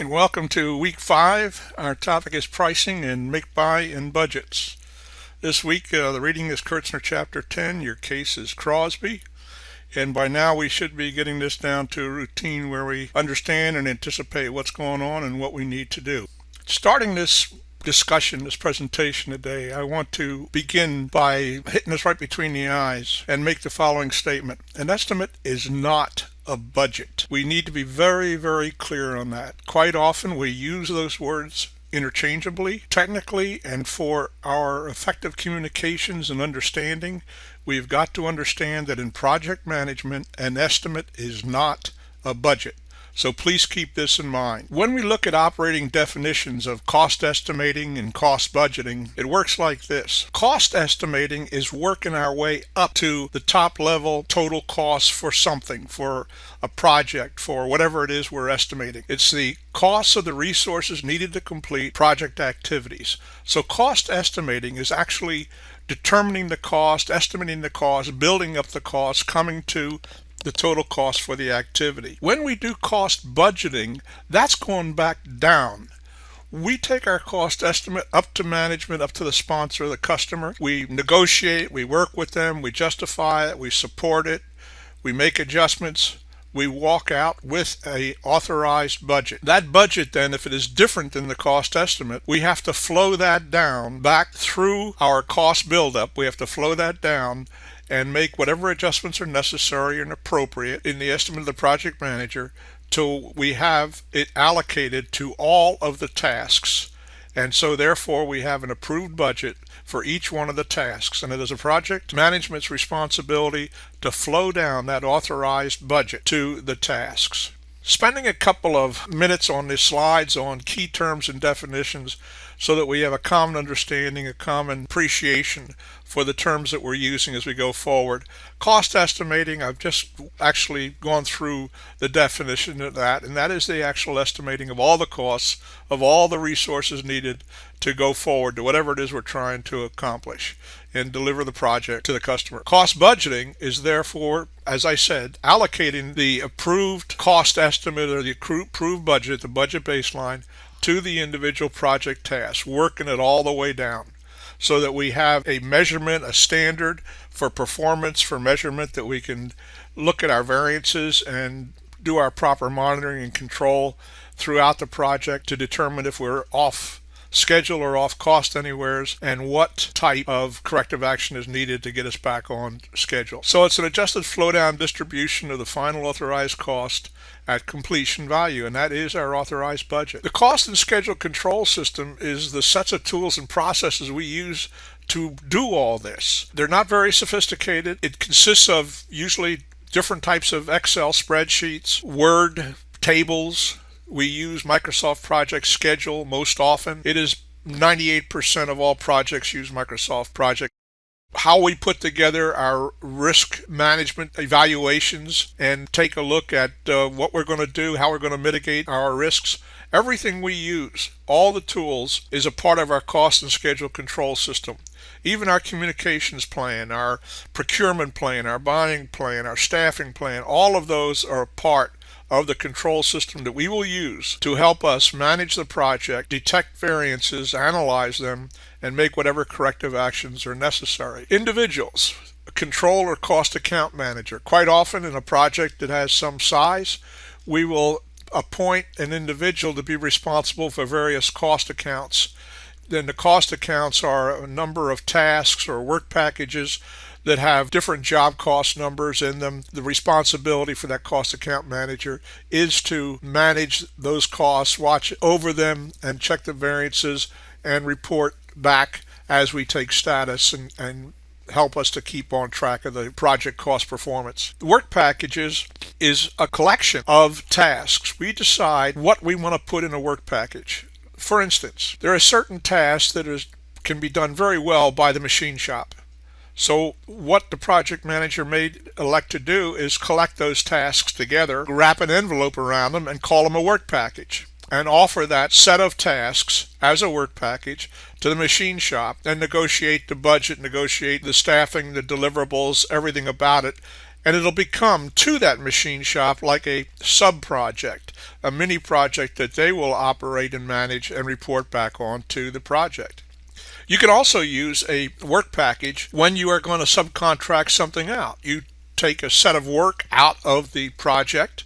And welcome to week 5. Our topic is pricing and make, buy, and budgets. This week, the reading is Kurtzner chapter 10. Your case is Crosby. And by now, we should be getting this down to a routine where we understand and anticipate what's going on and what we need to do. Starting this discussion, this presentation today, I want to begin by hitting us right between the eyes and make the following statement. An estimate is not a budget. We need to be very, very clear on that. Quite often we use those words interchangeably, technically, and for our effective communications and understanding, we've got to understand that in project management, an estimate is not a budget. So please keep this in mind. When we look at operating definitions of cost estimating and cost budgeting, it works like this. Cost estimating is working our way up to the top level total cost for something, for a project, for whatever it is we're estimating. It's the cost of the resources needed to complete project activities. So cost estimating is actually determining the cost, estimating the cost, building up the cost, coming to the total cost for the activity. When we do cost budgeting, that's going back down. We take our cost estimate up to management, up to the sponsor, the customer. We negotiate, we work with them, we justify it, we support it, we make adjustments. We walk out with a authorized budget. That budget then, if it is different than the cost estimate, we have to flow that down back through our cost buildup. We have to flow that down and make whatever adjustments are necessary and appropriate in the estimate of the project manager till we have it allocated to all of the tasks. And so therefore we have an approved budget for each one of the tasks. And it is a project management's responsibility to flow down that authorized budget to the tasks. Spending a couple of minutes on these slides on key terms and definitions so that we have a common understanding, a common appreciation for the terms that we're using as we go forward. Cost estimating, I've just actually gone through the definition of that, and that is the actual estimating of all the costs of all the resources needed to go forward to whatever it is we're trying to accomplish and deliver the project to the customer. Cost budgeting is therefore, as I said, allocating the approved cost estimate or the approved budget, the budget baseline, to the individual project task, working it all the way down so that we have a measurement, a standard for performance, for measurement, that we can look at our variances and do our proper monitoring and control throughout the project to determine if we're off schedule or off cost anywheres and what type of corrective action is needed to get us back on schedule. So it's an adjusted flow down distribution of the final authorized cost at completion value, and that is our authorized budget. The cost and schedule control system is the sets of tools and processes we use to do all this. They're not very sophisticated. It consists of usually different types of Excel spreadsheets, Word tables. We use Microsoft Project Schedule most often. It is 98% of all projects use Microsoft Project. How we put together our risk management evaluations and take a look at what we're going to do, how we're going to mitigate our risks. Everything we use, all the tools, is a part of our cost and schedule control system. Even our communications plan, our procurement plan, our buying plan, our staffing plan, all of those are a part of the control system that we will use to help us manage the project, detect variances, analyze them, and make whatever corrective actions are necessary. Individuals, a control or cost account manager. Quite often in a project that has some size, we will appoint an individual to be responsible for various cost accounts. Then the cost accounts are a number of tasks or work packages that have different job cost numbers in them. The responsibility for that cost account manager is to manage those costs, watch over them, and check the variances and report back as we take status and help us to keep on track of the project cost performance. The work packages is a collection of tasks. We decide what we want to put in a work package. For instance, there are certain tasks that can be done very well by the machine shop. So what the project manager may elect to do is collect those tasks together, wrap an envelope around them, and call them a work package, and offer that set of tasks as a work package to the machine shop and negotiate the budget, negotiate the staffing, the deliverables, everything about it, and it'll become to that machine shop like a sub-project, a mini project that they will operate and manage and report back on to the project. You can also use a work package when you are going to subcontract something out. You take a set of work out of the project,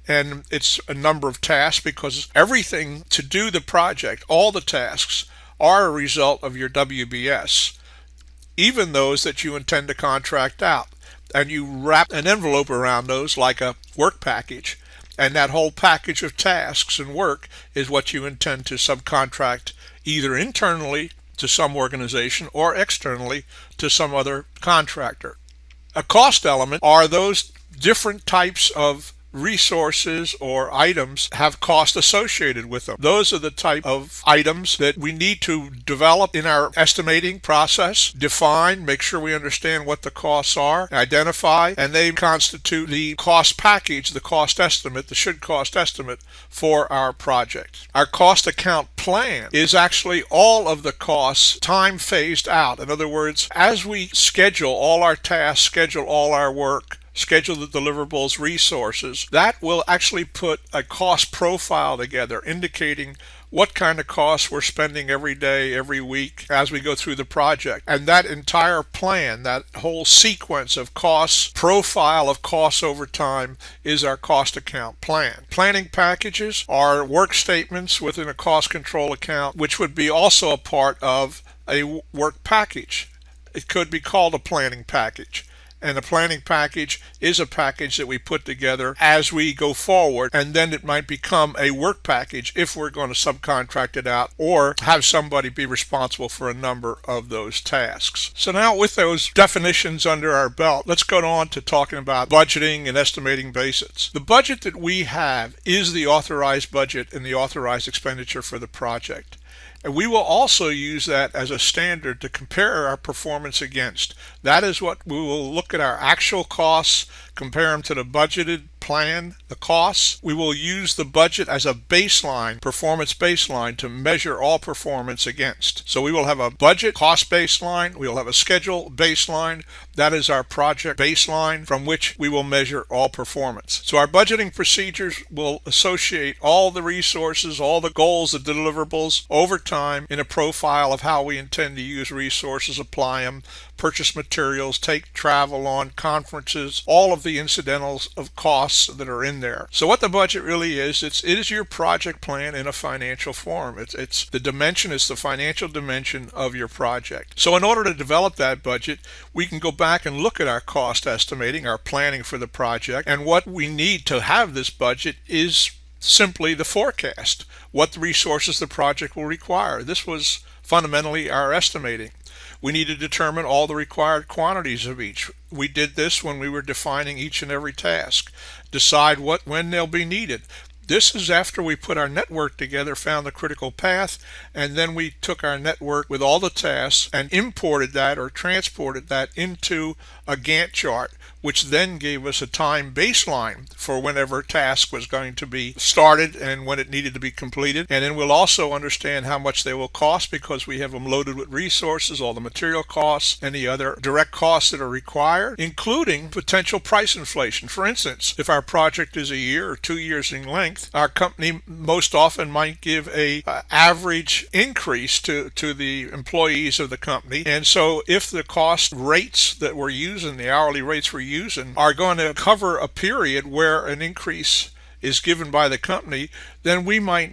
and it's a number of tasks, because everything to do the project, all the tasks, are a result of your WBS, even those that you intend to contract out. And you wrap an envelope around those like a work package, and that whole package of tasks and work is what you intend to subcontract either internally to some organization or externally to some other contractor. A cost element are those different types of resources or items have cost associated with them. Those are the type of items that we need to develop in our estimating process, define, make sure we understand what the costs are, identify, and they constitute the cost package, the cost estimate, the should cost estimate for our project. Our cost account plan is actually all of the costs time phased out. In other words, as we schedule all our tasks, schedule all our work, schedule the deliverables, resources, that will actually put a cost profile together indicating what kind of costs we're spending every day, every week as we go through the project. And that entire plan, that whole sequence of costs, profile of costs over time, is our cost account plan. Planning packages are work statements within a cost control account, which would be also a part of a work package. It could be called a planning package. And a planning package is a package that we put together as we go forward, and then it might become a work package if we're going to subcontract it out or have somebody be responsible for a number of those tasks. So now, with those definitions under our belt, let's go on to talking about budgeting and estimating basics. The budget that we have is the authorized budget and the authorized expenditure for the project. And we will also use that as a standard to compare our performance against. That is what we will look at: our actual costs, compare them to the budgeted plan, the costs. We will use the budget as a baseline, performance baseline, to measure all performance against. So we will have a budget cost baseline, we will have a schedule baseline. That is our project baseline from which we will measure all performance. So our budgeting procedures will associate all the resources, all the goals, the deliverables over time in a profile of how we intend to use resources, apply them, purchase materials, take travel on, conferences, all of the incidentals of costs that are in there. So what the budget really is, it is your project plan in a financial form. It's the dimension, it's the financial dimension of your project. So in order to develop that budget, we can go back and look at our cost estimating, our planning for the project, and what we need to have this budget is simply the forecast, what the resources the project will require. This was fundamentally our estimating. We need to determine all the required quantities of each. We did this when we were defining each and every task. Decide when they'll be needed. This is after we put our network together, found the critical path, and then we took our network with all the tasks and imported that or transported that into a Gantt chart, which then gave us a time baseline for whenever task was going to be started and when it needed to be completed. And then we'll also understand how much they will cost, because we have them loaded with resources, all the material costs, and the other direct costs that are required, including potential price inflation. For instance, if our project is a year or 2 years in length, our company most often might give a average increase to the employees of the company. And so if the cost rates that we're using, the hourly rates we're using, are going to cover a period where an increase is given by the company, then we might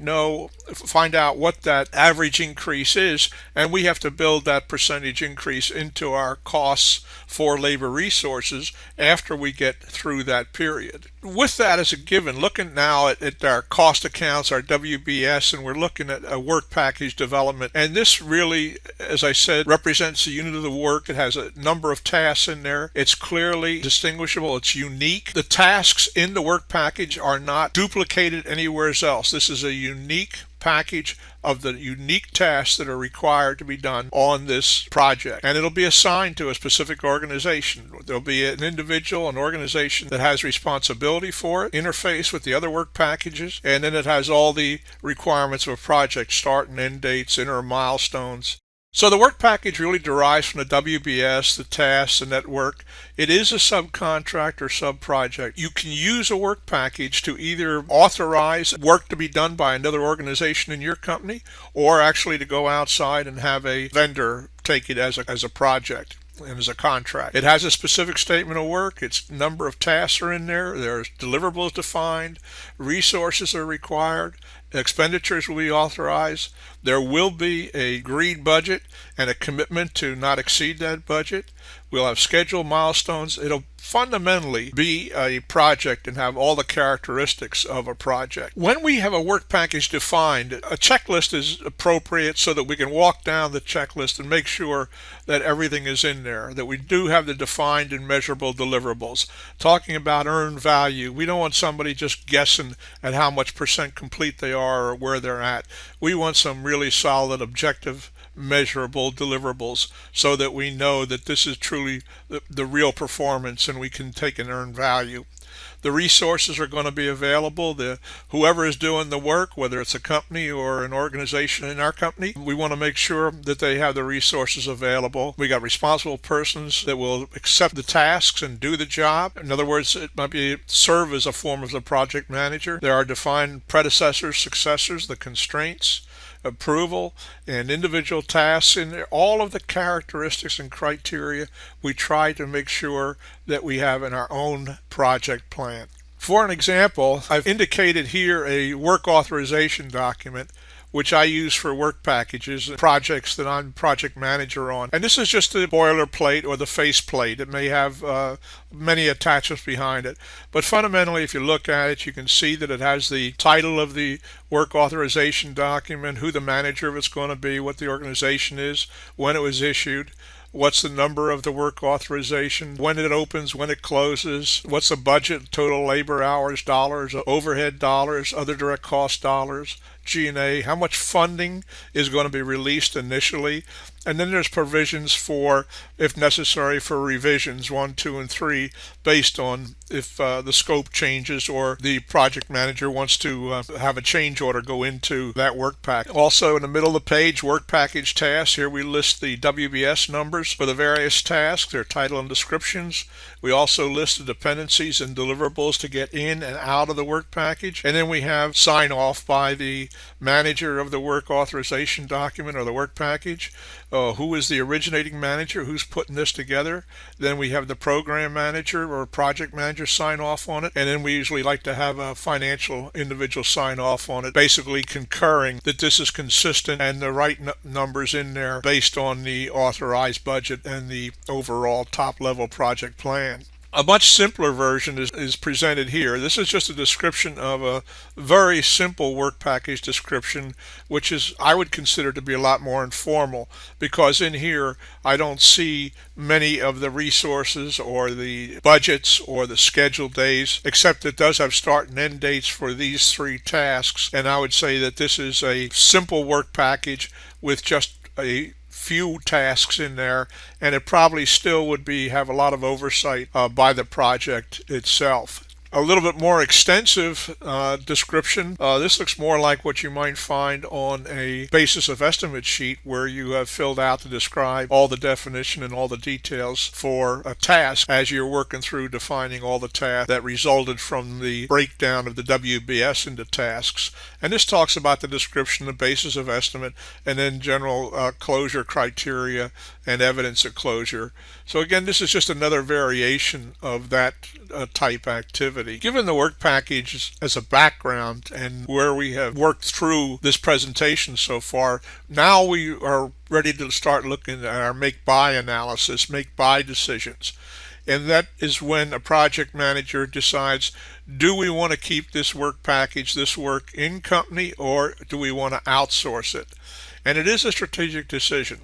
find out what that average increase is, and we have to build that percentage increase into our costs for labor resources after we get through that period. With that as a given, looking now at our cost accounts, our WBS, and we're looking at a work package development, and this really, as I said, represents the unit of the work. It has a number of tasks in there. It's clearly distinguishable. It's unique. The tasks in the work package are not duplicated anywhere else. This is a unique package of the unique tasks that are required to be done on this project, and it'll be assigned to a specific organization. There'll be an individual, an organization that has responsibility for it, interface with the other work packages, and then it has all the requirements of a project: start and end dates, interim milestones. So the work package really derives from the WBS, the tasks, the network. It is a subcontract or sub-project. You can use a work package to either authorize work to be done by another organization in your company, or actually to go outside and have a vendor take it as a project and as a contract. It has a specific statement of work. Its number of tasks are in there. There's deliverables defined. Resources are required. Expenditures will be authorized. There will be a agreed budget and a commitment to not exceed that budget. We'll have scheduled milestones. It'll fundamentally be a project and have all the characteristics of a project. When we have a work package defined, a checklist is appropriate so that we can walk down the checklist and make sure that everything is in there, that we do have the defined and measurable deliverables. Talking about earned value, we don't want somebody just guessing at how much percent complete they are or where they're at. We want some really solid, objective, measurable deliverables so that we know that this is truly the real performance and we can take and earn value. The resources are going to be available. Whoever is doing the work, whether it's a company or an organization in our company, we want to make sure that they have the resources available. We got responsible persons that will accept the tasks and do the job. In other words, it might serve as a form of the project manager. There are defined predecessors, successors, the constraints, approval, and individual tasks in there. All of the characteristics and criteria we try to make sure that we have in our own project plan. For an example, I've indicated here a work authorization document which I use for work packages and projects that I'm project manager on. And this is just the boilerplate or the faceplate. It may have many attachments behind it. But fundamentally, if you look at it, you can see that it has the title of the work authorization document, who the manager of it's going to be, what the organization is, when it was issued, what's the number of the work authorization, when it opens, when it closes, what's the budget, total labor hours, dollars, overhead dollars, other direct cost dollars, G&A, how much funding is going to be released initially, and then there's provisions for, if necessary, for revisions 1, 2, and 3 based on if the scope changes or the project manager wants to have a change order go into that work pack. Also in the middle of the page, work package tasks. Here we list the WBS numbers for the various tasks, their title and descriptions. We also list the dependencies and deliverables to get in and out of the work package. And then we have sign off by the manager of the work authorization document or the work package. Who is the originating manager, who's putting this together. Then we have the program manager or project manager sign off on it, and then we usually like to have a financial individual sign off on it, basically concurring that this is consistent and the right numbers in there based on the authorized budget and the overall top level project plan. A much simpler version is presented here. This is just a description of a very simple work package description, which is, I would consider to be a lot more informal, because in here I don't see many of the resources or the budgets or the scheduled days, except it does have start and end dates for these 3 tasks. And I would say that this is a simple work package with just a few tasks in there, and it probably still would have a lot of oversight by the project itself. A little bit more extensive description. This looks more like what you might find on a basis of estimate sheet, where you have filled out to describe all the definition and all the details for a task as you're working through defining all the tasks that resulted from the breakdown of the WBS into tasks. And this talks about the description, the basis of estimate, and then general closure criteria and evidence of closure. So again, this is just another variation of that type activity. Given the work package as a background and where we have worked through this presentation so far, now we are ready to start looking at our make-buy analysis, make-buy decisions. And that is when a project manager decides, do we want to keep this work package, this work in company, or do we want to outsource it? And it is a strategic decision.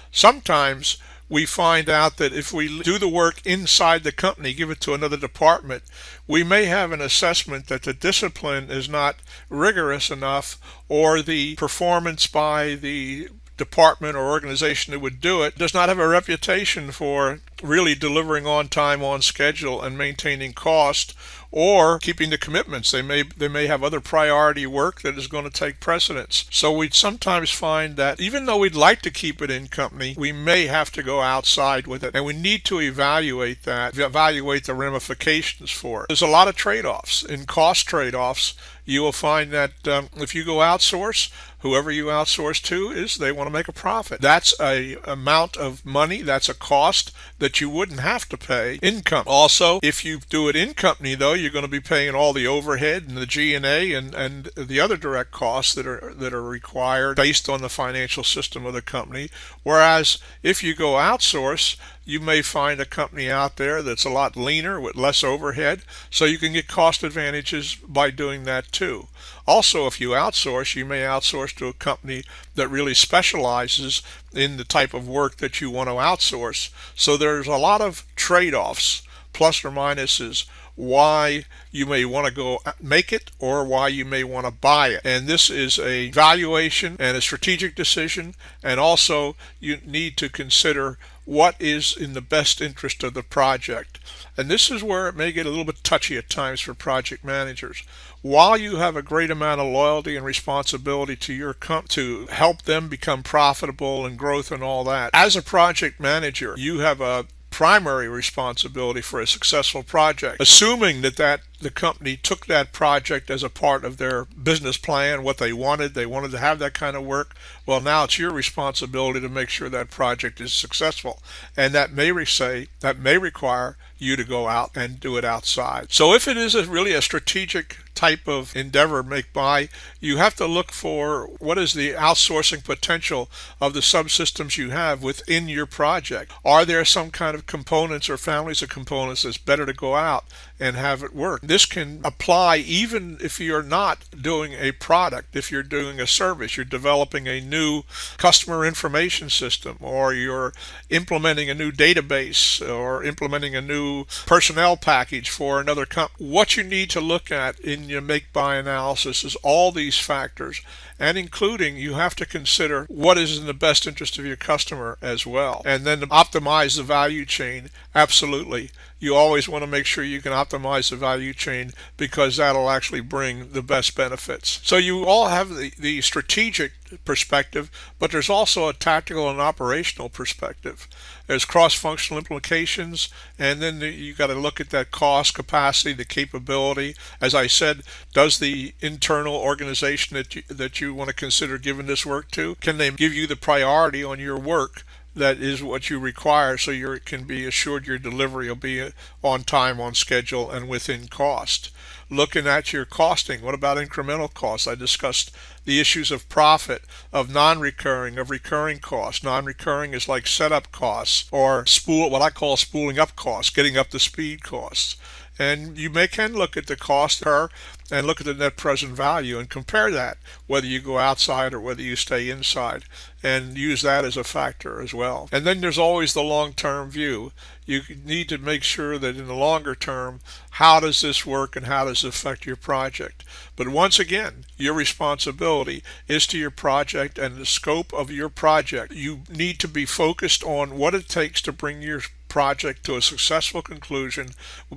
Sometimes we find out that if we do the work inside the company, give it to another department, we may have an assessment that the discipline is not rigorous enough, or the performance by the department or organization that would do it does not have a reputation for really delivering on time, on schedule, and maintaining cost, or keeping the commitments. They may have other priority work that is going to take precedence. So we sometimes find that even though we'd like to keep it in company, we may have to go outside with it, and we need to evaluate the ramifications for it. There's a lot of trade-offs. In cost trade-offs, you will find that if you go outsource, whoever you outsource to they want to make a profit. That's a amount of money, that's a cost that you wouldn't have to pay income. Also, if you do it in company, though, you're going to be paying all the overhead and the G&A and the other direct costs that are required based on the financial system of the company. Whereas if you go outsource, you may find a company out there that's a lot leaner with less overhead, so you can get cost advantages by doing that too. Also, if you outsource, you may outsource to a company that really specializes in the type of work that you want to outsource. So there's a lot of trade-offs, plus or minuses, why you may want to go make it or why you may want to buy it. And this is a valuation and a strategic decision, and also you need to consider what is in the best interest of the project. And this is where it may get a little bit touchy at times for project managers. While you have a great amount of loyalty and responsibility to your to help them become profitable and growth and all that, as a project manager, you have a primary responsibility for a successful project, assuming that the company took that project as a part of their business plan, what they wanted to have that kind of work. Well, now it's your responsibility to make sure that project is successful, and that may require you to go out and do it outside. So if it is really a strategic type of endeavor, make buy, you have to look for what is the outsourcing potential of the subsystems you have within your project. Are there some kind of components or families of components that's better to go out and have it work? This can apply even if you're not doing a product. If you're doing a service, you're developing a new customer information system, or you're implementing a new database, or implementing a new personnel package for another company. What you need to look at in your make-buy analysis is all these factors, and including you have to consider what is in the best interest of your customer as well. And then to optimize the value chain, absolutely. You always want to make sure you can optimize the value chain, because that'll actually bring the best benefits. So you all have the strategic perspective, but there's also a tactical and operational perspective. There's cross-functional implications, and then you got to look at that cost, capacity, the capability. As I said, does the internal organization that you want to consider giving this work to, can they give you the priority on your work that is what you require, so you can be assured your delivery will be on time, on schedule, and within cost? Looking at your costing, what about incremental costs? I discussed the issues of profit, of non-recurring, of recurring costs. Non-recurring is like setup costs, or what I call spooling up costs, getting up to speed costs. And you can look at the cost per and look at the net present value and compare that, whether you go outside or whether you stay inside, and use that as a factor as well. And then there's always the long-term view. You need to make sure that in the longer term, how does this work and how does it affect your project? But once again, your responsibility is to your project and the scope of your project. You need to be focused on what it takes to bring your project to a successful conclusion,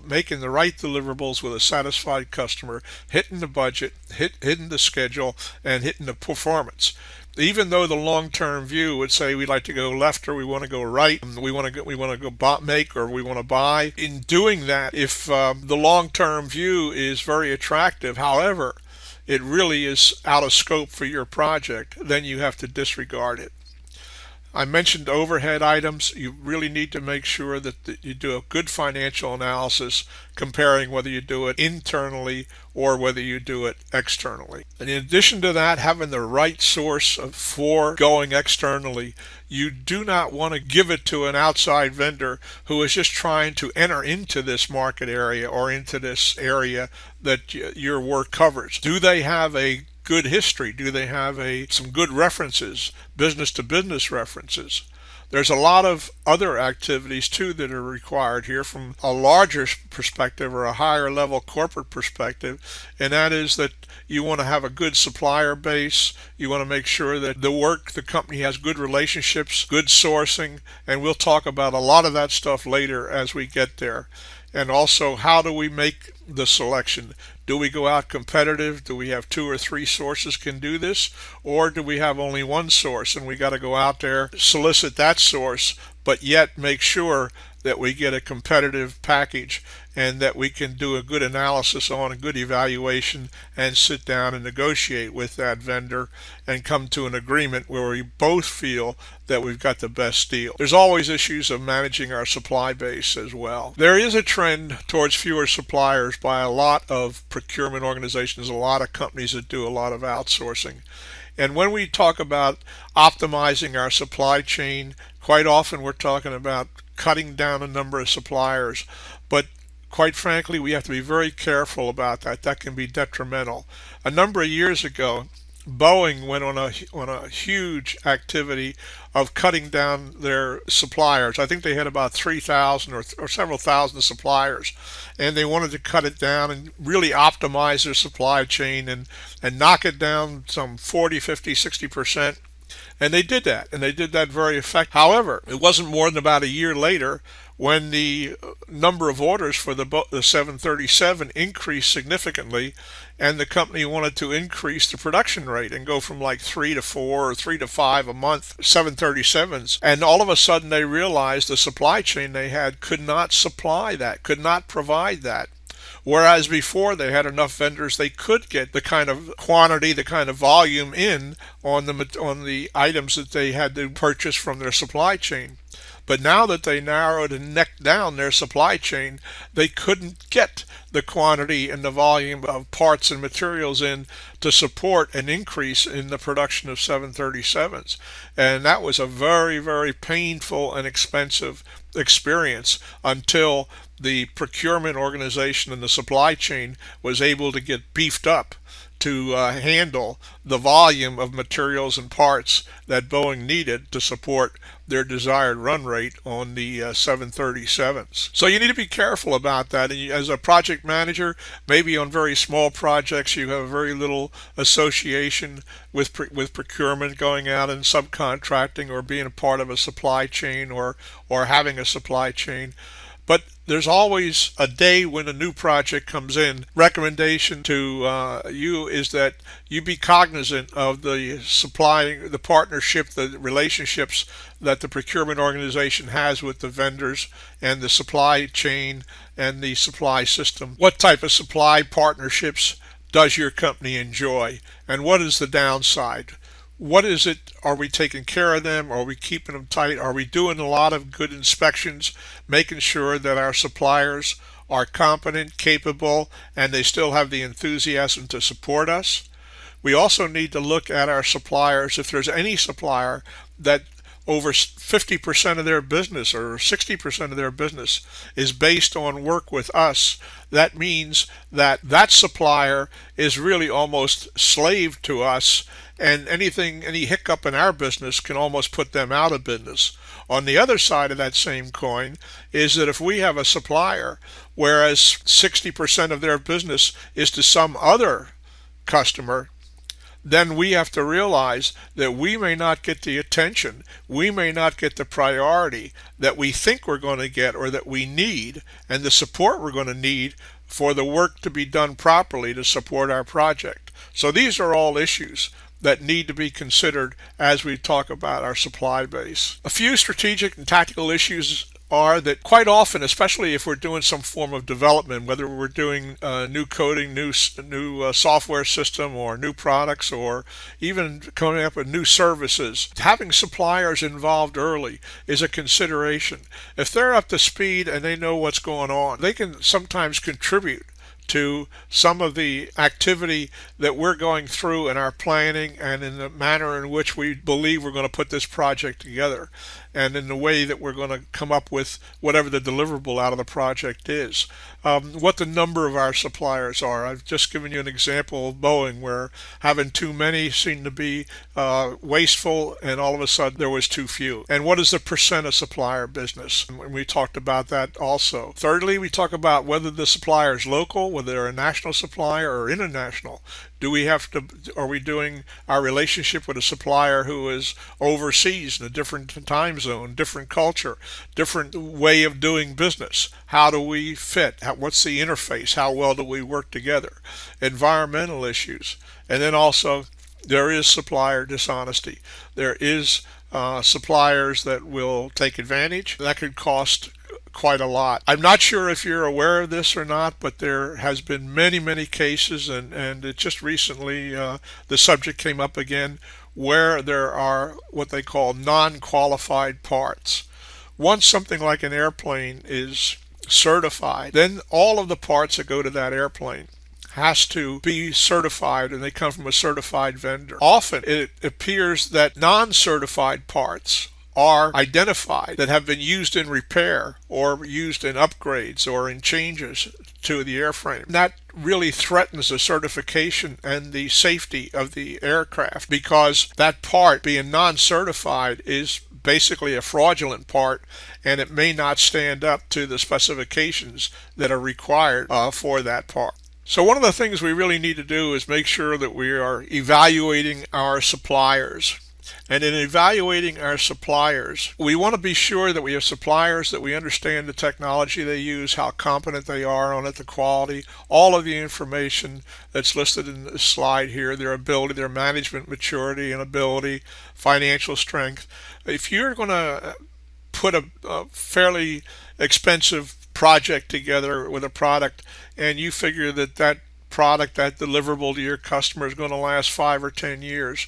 making the right deliverables with a satisfied customer, hitting the budget, hitting the schedule, and hitting the performance. Even though the long-term view would say we'd like to go left or we want to go right, we want to go make or we want to buy. In doing that, if the long-term view is very attractive, however, it really is out of scope for your project, then you have to disregard it. I mentioned overhead items. You really need to make sure that you do a good financial analysis, comparing whether you do it internally or whether you do it externally. And in addition to that, having the right source for going externally, you do not want to give it to an outside vendor who is just trying to enter into this market area or into this area that your work covers. Do they have a good history? Do they have some good references, business to business references? There's a lot of other activities too that are required here from a larger perspective or a higher level corporate perspective, and that is that you want to have a good supplier base. You want to make sure that the company has good relationships, good sourcing, and we'll talk about a lot of that stuff later as we get there. And also, how do we make the selection? Do we go out competitive? Do we have two or three sources can do this? Or do we have only one source and we got to go out there, solicit that source, but yet make sure that we get a competitive package and that we can do a good analysis on a good evaluation and sit down and negotiate with that vendor and come to an agreement where we both feel that we've got the best deal. There's always issues of managing our supply base as well. There is a trend towards fewer suppliers by a lot of procurement organizations, a lot of companies that do a lot of outsourcing. And when we talk about optimizing our supply chain, quite often we're talking about cutting down the number of suppliers. But quite frankly, we have to be very careful about that. That can be detrimental. A number of years ago, Boeing went on a huge activity of cutting down their suppliers. I think they had about 3,000 or several thousand suppliers, and they wanted to cut it down and really optimize their supply chain and knock it down some 40, 50, 60%. And they did that, and they did that very effectively. However, it wasn't more than about a year later when the number of orders for the 737 increased significantly, and the company wanted to increase the production rate and go from like 3 to 4 or 3 to 5 a month 737s. And all of a sudden they realized the supply chain they had could not supply that, could not provide that. Whereas before they had enough vendors, they could get the kind of quantity, the kind of volume in on the items that they had to purchase from their supply chain. But now that they narrowed and necked down their supply chain, they couldn't get the quantity and the volume of parts and materials in to support an increase in the production of 737s. And that was a very, very painful and expensive experience until the procurement organization and the supply chain was able to get beefed up to handle the volume of materials and parts that Boeing needed to support their desired run rate on the 737s. So you need to be careful about that. And as a project manager, maybe on very small projects, you have very little association with procurement, going out and subcontracting or being a part of a supply chain or having a supply chain. But there's always a day when a new project comes in. Recommendation to you is that you be cognizant of the partnership, the relationships that the procurement organization has with the vendors and the supply chain and the supply system. What type of supply partnerships does your company enjoy, and what is the downside? What is it? Are we taking care of them? Are we keeping them tight? Are we doing a lot of good inspections, making sure that our suppliers are competent, capable, and they still have the enthusiasm to support us? We also need to look at our suppliers. If there's any supplier that over 50% of their business or 60% of their business is based on work with us, that means that that supplier is really almost slave to us, and any hiccup in our business can almost put them out of business. On the other side of that same coin is that if we have a supplier, whereas 60% of their business is to some other customer, then we have to realize that we may not get the attention, we may not get the priority that we think we're going to get or that we need, and the support we're going to need for the work to be done properly to support our project. So these are all issues that need to be considered as we talk about our supply base. A few strategic and tactical issues are that quite often, especially if we're doing some form of development, whether we're doing new coding, new software system, or new products, or even coming up with new services, having suppliers involved early is a consideration. If they're up to speed and they know what's going on, they can sometimes contribute to some of the activity that we're going through in our planning and in the manner in which we believe we're going to put this project together, and in the way that we're going to come up with whatever the deliverable out of the project is. What the number of our suppliers are. I've just given you an example of Boeing, where having too many seemed to be wasteful, and all of a sudden there was too few. And what is the percent of supplier business? And we talked about that also. Thirdly, we talk about whether the supplier is local, whether they're a national supplier or international. Are we doing our relationship with a supplier who is overseas in a different time zone, different culture, different way of doing business? How do we fit? What's the interface? How well do we work together? Environmental issues. And then also, there is supplier dishonesty. There is suppliers that will take advantage. That could cost quite a lot. I'm not sure if you're aware of this or not, but there has been many cases, and it just recently the subject came up again, where there are what they call non-qualified parts. Once something like an airplane is certified, then all of the parts that go to that airplane has to be certified, and they come from a certified vendor. Often it appears that non-certified parts are identified that have been used in repair or used in upgrades or in changes to the airframe. That really threatens the certification and the safety of the aircraft, because that part, being non-certified, is basically a fraudulent part, and it may not stand up to the specifications that are required for that part. So one of the things we really need to do is make sure that we are evaluating our suppliers. And in evaluating our suppliers, we want to be sure that we have suppliers that we understand the technology they use, how competent they are on it, the quality, all of the information that's listed in this slide here, their ability, their management maturity and ability, financial strength. If you're going to put a fairly expensive project together with a product, and you figure that product, that deliverable to your customer is going to last 5 or 10 years,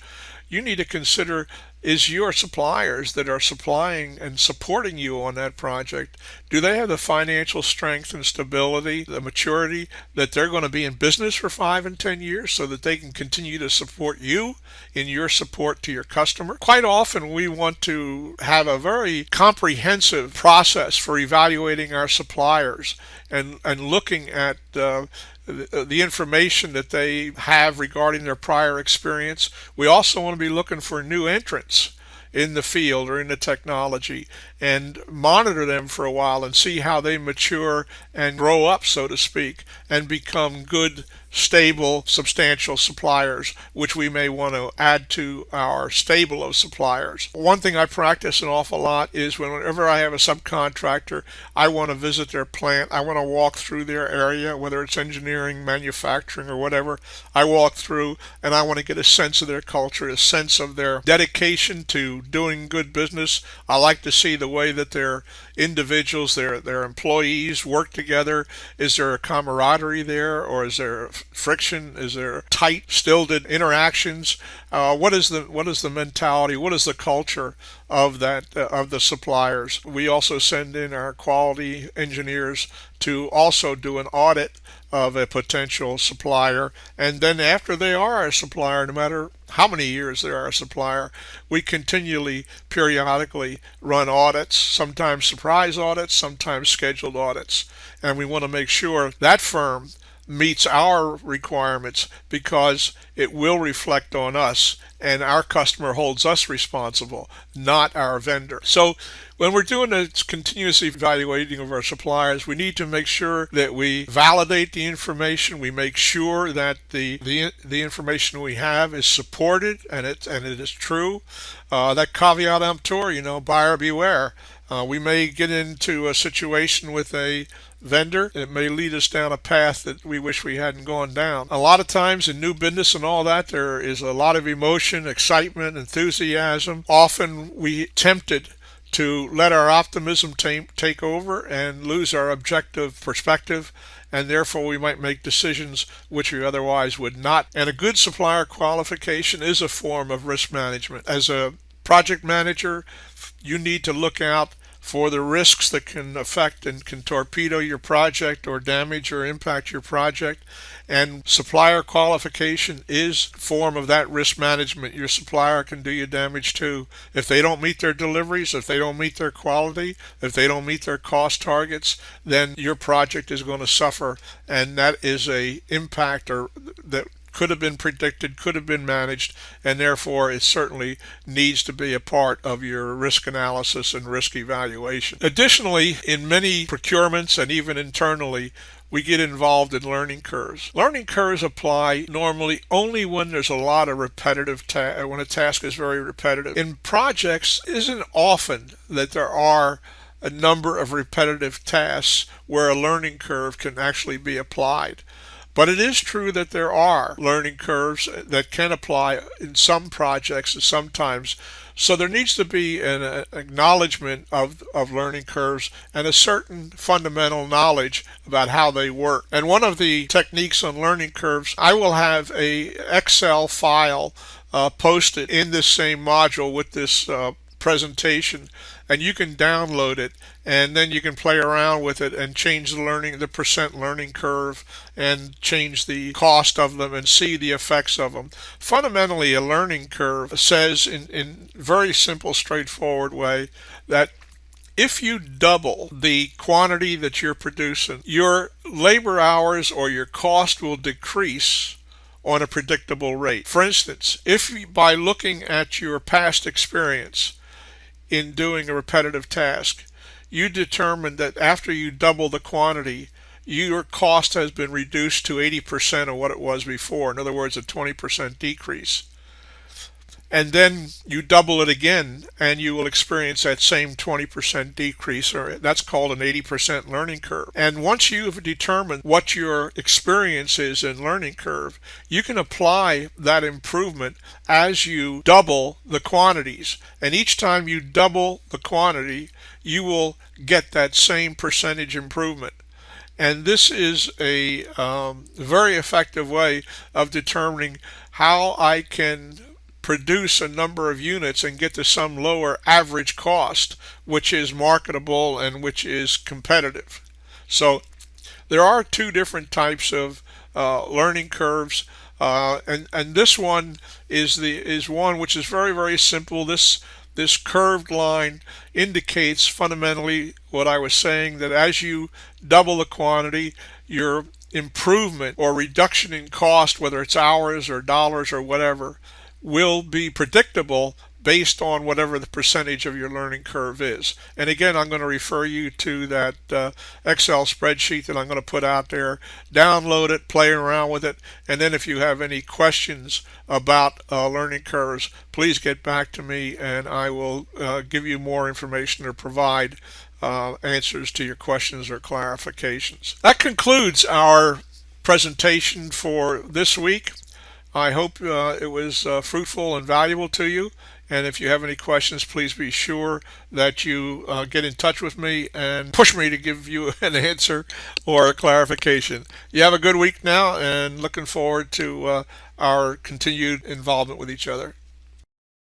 you need to consider, is your suppliers that are supplying and supporting you on that project, do they have the financial strength and stability, the maturity, that they're going to be in business for 5 and 10 years so that they can continue to support you in your support to your customer? Quite often we want to have a very comprehensive process for evaluating our suppliers and looking at the information that they have regarding their prior experience. We also want to be looking for new entrants in the field or in the technology, and monitor them for a while and see how they mature and grow up, so to speak, and become good, stable, substantial suppliers, which we may want to add to our stable of suppliers. One thing I practice an awful lot is whenever I have a subcontractor, I want to visit their plant. I want to walk through their area, whether it's engineering, manufacturing, or whatever. I walk through and I want to get a sense of their culture, a sense of their dedication to doing good business. I like to see the way that their individuals, their employees work together. Is there a camaraderie there, or is there friction? Is there tight, stilted interactions? What is the mentality? What is the culture of the suppliers? We also send in our quality engineers to also do an audit of a potential supplier, and then after they are a supplier, no matter how many years they are a supplier, we continually, periodically run audits, sometimes surprise audits, sometimes scheduled audits, and we want to make sure that firm meets our requirements, because it will reflect on us, and our customer holds us responsible, not our vendor. So when we're doing a continuous evaluating of our suppliers, we need to make sure that we validate the information. We make sure that the information we have is supported and it is true. That caveat emptor, buyer beware. We may get into a situation with a vendor. It may lead us down a path that we wish we hadn't gone down. A lot of times in new business and all that, there is a lot of emotion, excitement, enthusiasm. Often we tempted to let our optimism take over and lose our objective perspective, and therefore we might make decisions which we otherwise would not. And a good supplier qualification is a form of risk management. As a project manager, you need to look out for the risks that can affect and can torpedo your project or damage or impact your project. And supplier qualification is a form of that risk management. Your supplier can do you damage too. If they don't meet their deliveries, if they don't meet their quality, if they don't meet their cost targets, then your project is going to suffer. And that is a impact or that could have been predicted, could have been managed, and therefore it certainly needs to be a part of your risk analysis and risk evaluation. Additionally, in many procurements and even internally, we get involved in learning curves. Learning curves apply normally only when there's a lot of repetitive when a task is very repetitive. In projects, it isn't often that there are a number of repetitive tasks where a learning curve can actually be applied. But it is true that there are learning curves that can apply in some projects and sometimes. So there needs to be an acknowledgement of learning curves and a certain fundamental knowledge about how they work. And one of the techniques on learning curves, I will have a Excel file posted in this same module with this presentation, and you can download it, and then you can play around with it and change the percent learning curve and change the cost of them and see the effects of them. Fundamentally, a learning curve says in very simple, straightforward way that if you double the quantity that you're producing, your labor hours or your cost will decrease on a predictable rate. For instance, if by looking at your past experience in doing a repetitive task, you determine that after you double the quantity, your cost has been reduced to 80% of what it was before. In other words, a 20% decrease. And then you double it again, and you will experience that same 20% decrease, or that's called an 80% learning curve. And once you've determined what your experience is in learning curve, you can apply that improvement as you double the quantities. And each time you double the quantity, you will get that same percentage improvement. And this is a very effective way of determining how I can produce a number of units and get to some lower average cost, which is marketable and which is competitive. So there are two different types of learning curves, and this one is one which is very, very simple. This curved line indicates fundamentally what I was saying, that as you double the quantity, your improvement or reduction in cost, whether it's hours or dollars or whatever, will be predictable based on whatever the percentage of your learning curve is. And again, I'm going to refer you to that Excel spreadsheet that I'm going to put out there. Download it, play around with it, and then if you have any questions about learning curves, please get back to me and I will give you more information or provide answers to your questions or clarifications. That concludes our presentation for this week. I hope it was fruitful and valuable to you. And if you have any questions, please be sure that you get in touch with me and push me to give you an answer or a clarification. You have a good week now, and looking forward to our continued involvement with each other.